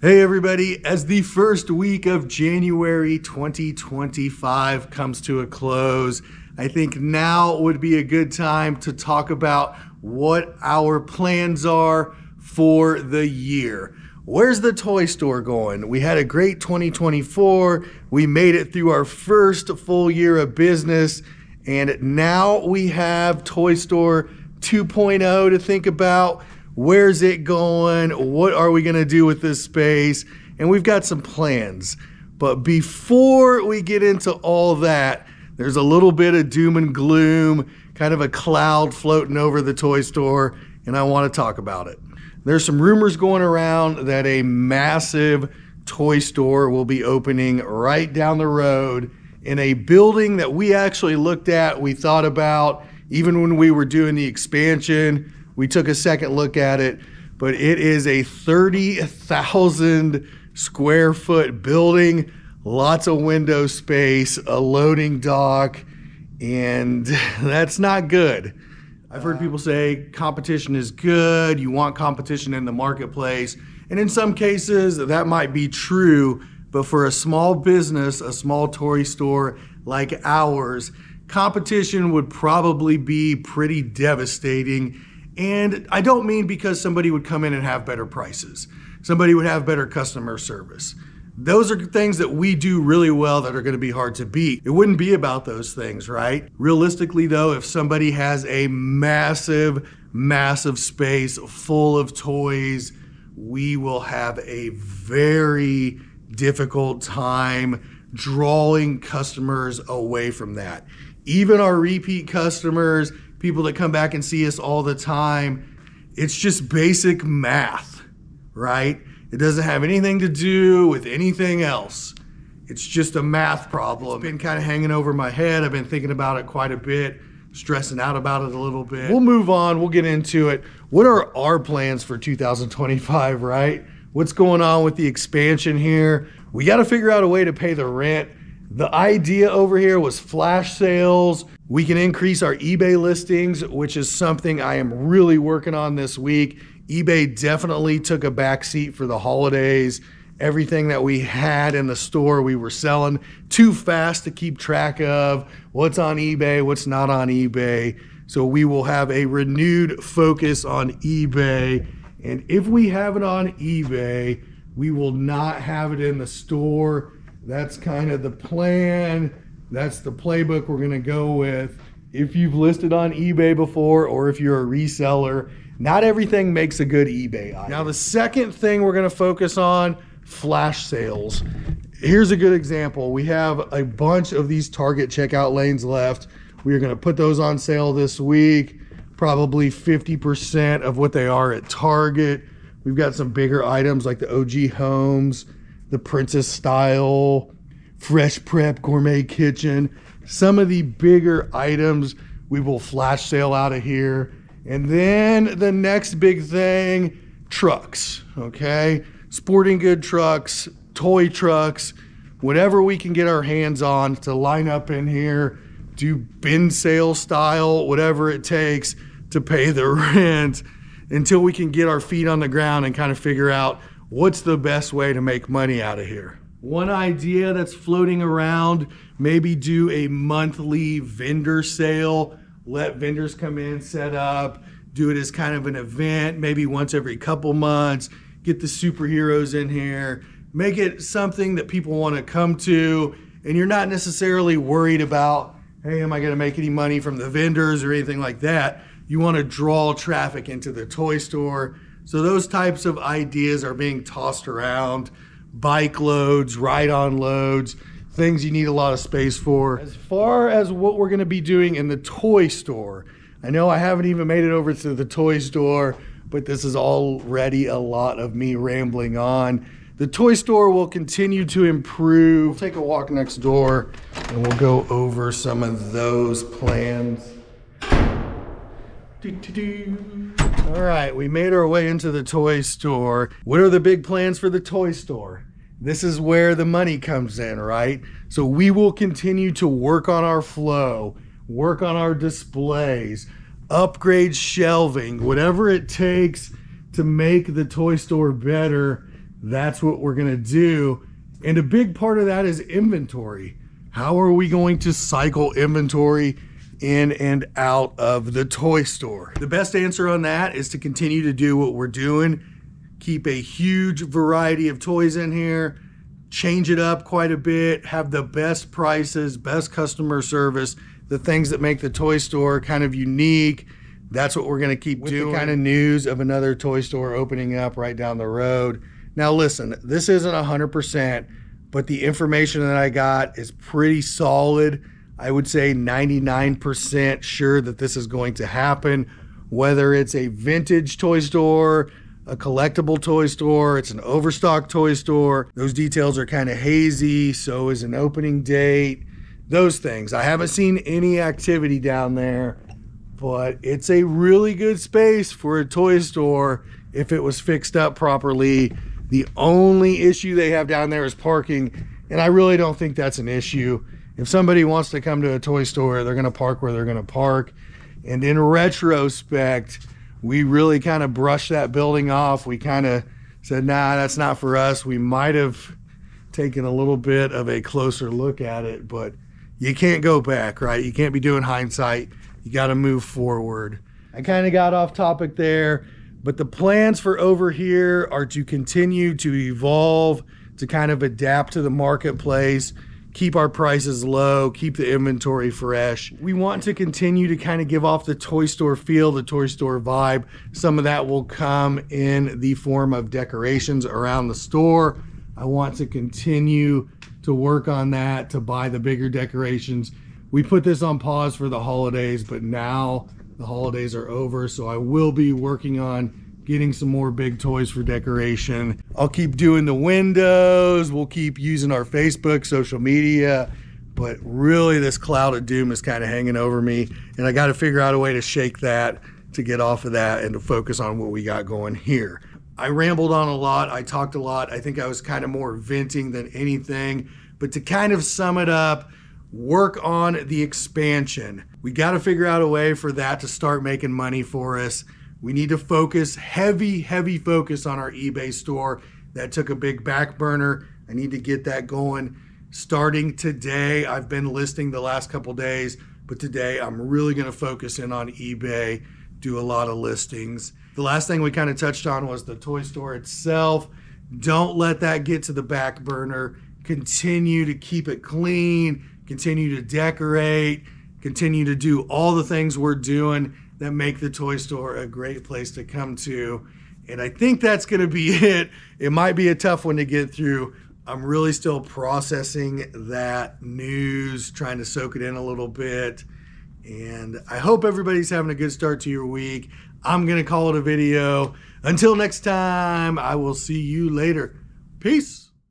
Hey everybody, as the first week of January 2025 comes to a close, I think now would be a good time to talk about what our plans are for the year. Where's the toy store going? We had a great 2024. We made it through our first full year of business, and now we have Toy Store 2.0 to think about. Where's it going? What are we going to do with this space? And we've got some plans. But before we get into all that, there's a little bit of doom and gloom, kind of a cloud floating over the toy store, and I want to talk about it. There's some rumors going around that a massive toy store will be opening right down the road in a building that we actually looked at, we thought about, even when we were doing the expansion. We took a second look at it, but it is a 30,000 square foot building, lots of window space, a loading dock, and that's not good. I've heard people say competition is good, you want competition in the marketplace, and in some cases that might be true, but for a small business, a small toy store like ours, competition would probably be pretty devastating. And I don't mean because somebody would come in and have better prices. Somebody would have better customer service. Those are things that we do really well that are going to be hard to beat. It wouldn't be about those things, right? Realistically though, if somebody has a massive space full of toys, we will have a very difficult time drawing customers away from that. Even our repeat customers, people that come back and see us all the time, it's just basic math, right? It doesn't have anything to do with anything else. It's just a math problem. It's been kind of hanging over my head. I've been thinking about it quite a bit, stressing out about it a little bit. We'll move on, we'll get into it. What are our plans for 2025, right? What's going on with the expansion here? We got to figure out a way to pay the rent. The idea over here was flash sales. We can increase our eBay listings, which is something I am really working on this week. eBay definitely took a backseat for the holidays. Everything that we had in the store, we were selling too fast to keep track of what's on eBay, what's not on eBay. So we will have a renewed focus on eBay. And if we have it on eBay, we will not have it in the store. That's kind of the plan. That's the playbook we're gonna go with. If you've listed on eBay before, or if you're a reseller, not everything makes a good eBay item. Now the second thing we're gonna focus on, flash sales. Here's a good example. We have a bunch of these Target checkout lanes left. We are gonna put those on sale this week, probably 50% of what they are at Target. We've got some bigger items like the OG Homes, the Princess Style, Fresh Prep Gourmet Kitchen. Some of the bigger items we will flash sale out of here. And then the next big thing, trucks, okay? Sporting good trucks, toy trucks, whatever we can get our hands on to line up in here, do bin sale style, whatever it takes to pay the rent until we can get our feet on the ground and kind of figure out what's the best way to make money out of here. One idea that's floating around, maybe do a monthly vendor sale, let vendors come in, set up, do it as kind of an event, maybe once every couple months, get the superheroes in here, make it something that people want to come to, and you're not necessarily worried about, hey, am I going to make any money from the vendors or anything like that. You want to draw traffic into the toy store. So those types of ideas are being tossed around. Bike loads, ride-on loads, things you need a lot of space for. As far as what we're gonna be doing in the toy store, I know I haven't even made it over to the toy store, but this is already a lot of me rambling on. The toy store will continue to improve. We'll take a walk next door and we'll go over some of those plans. All right, we made our way into the toy store. What are the big plans for the toy store? This is where the money comes in, right? So we will continue to work on our flow, work on our displays, upgrade shelving, whatever it takes to make the toy store better. that's what we're gonna do. And a big part of that is inventory. How are we going to cycle inventory in and out of the toy store? The best answer on that is to continue to do what we're doing. Keep a huge variety of toys in here, change it up quite a bit, have the best prices, best customer service, the things that make the toy store kind of unique. That's what we're gonna keep doing. With the kind of news of another toy store opening up right down the road. Now listen, this isn't 100%, but the information that I got is pretty solid. I would say 99% sure that this is going to happen, whether it's a vintage toy store, a collectible toy store, it's an overstock toy store. Those details are kind of hazy, so is an opening date, those things. I haven't seen any activity down there, but it's a really good space for a toy store if it was fixed up properly. The only issue they have down there is parking, and I really don't think that's an issue. If somebody wants to come to a toy store, they're gonna park where they're gonna park. And in retrospect, we really kind of brushed that building off. We kind of said, nah, that's not for us. We might have taken a little bit of a closer look at it, but you can't go back, right? You can't be doing hindsight. You got to move forward. I kind of got off topic there, but the plans for over here are to continue to evolve, to kind of adapt to the marketplace, keep our prices low, keep the inventory fresh. We want to continue to kind of give off the toy store feel, the toy store vibe. Some of that will come in the form of decorations around the store. I want to continue to work on that, to buy the bigger decorations. We put this on pause for the holidays, but now the holidays are over, so I will be working on getting some more big toys for decoration. I'll keep doing the windows. We'll keep using our Facebook, social media, but really this cloud of doom is kind of hanging over me, and I got to figure out a way to shake that, to get off of that and to focus on what we got going here. I rambled on a lot. I talked a lot. I think I was kind of more venting than anything, but to kind of sum it up, work on the expansion. We got to figure out a way for that to start making money for us. We need to focus, heavy focus on our eBay store. That took a big back burner. I need to get that going. Starting today, I've been listing the last couple days, but today I'm really gonna focus in on eBay, do a lot of listings. The last thing we kind of touched on was the toy store itself. Don't let that get to the back burner. Continue to keep it clean, continue to decorate, continue to do all the things we're doing that make the toy store a great place to come to. And I think that's gonna be it. It might be a tough one to get through. I'm really still processing that news, trying to soak it in a little bit. And I hope everybody's having a good start to your week. I'm gonna call it a video. Until next time, I will see you later. Peace.